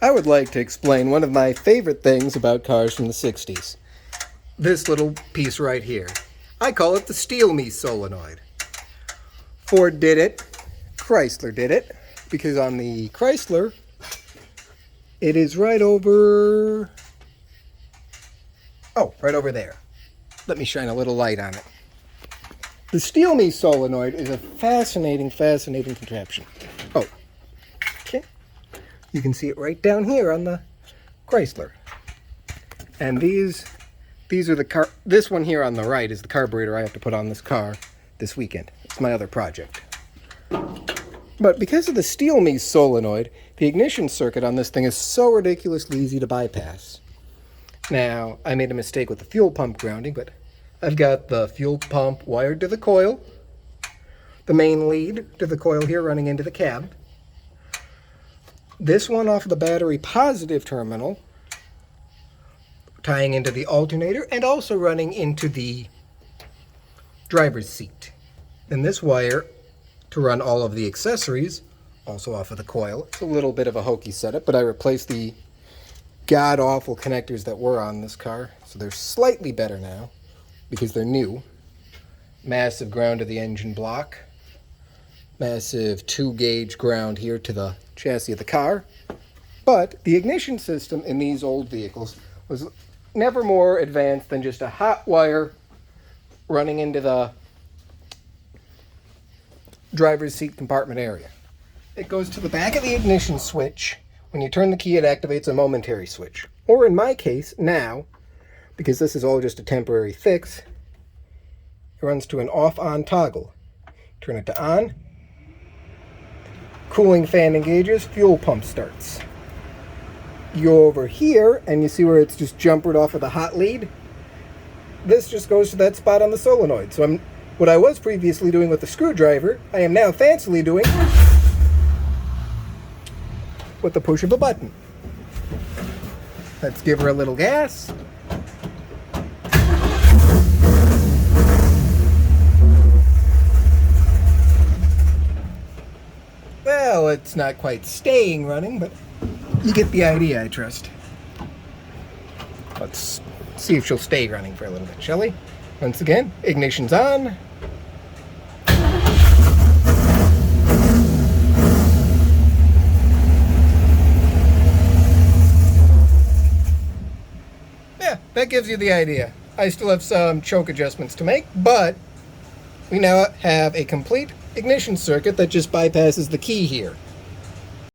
I would like to explain one of my favorite things about cars from the 60s. This little piece right here. I call it the Steal Me solenoid. Ford did it, Chrysler did it, because on the Chrysler, it is right over there. Let me shine a little light on it. The Steal Me solenoid is a fascinating contraption. Oh, okay. You can see it right down here on the Chrysler. And these are the this one here on the right is the carburetor I have to put on this car this weekend. It's my other project. But because of the Steal Me solenoid, the ignition circuit on this thing is so ridiculously easy to bypass. Now, I made a mistake with the fuel pump grounding, but I've got the fuel pump wired to the coil, the main lead to the coil here running into the cab, this one off of the battery positive terminal tying into the alternator and also running into the driver's seat. And this wire to run all of the accessories, also off of the coil. It's a little bit of a hokey setup, but I replaced the god-awful connectors that were on this car, so they're slightly better now because they're new. Massive ground to the engine block. Massive 2-gauge ground here to the chassis of the car. But the ignition system in these old vehicles was never more advanced than just a hot wire running into the driver's seat compartment area. It goes to the back of the ignition switch. When you turn the key, it activates a momentary switch. Or in my case, now, because this is all just a temporary fix, it runs to an off-on toggle. Turn it to on. Cooling fan engages, fuel pump starts. You go over here, and you see where it's just jumpered off of the hot lead? This just goes to that spot on the solenoid. So what I was previously doing with the screwdriver, I am now fancily doing with the push of a button. Let's give her a little gas. Well, it's not quite staying running, but you get the idea, I trust. Let's see if she'll stay running for a little bit, shall we? Once again, ignition's on. Yeah, that gives you the idea. I still have some choke adjustments to make, but we now have a complete ignition circuit that just bypasses the key here.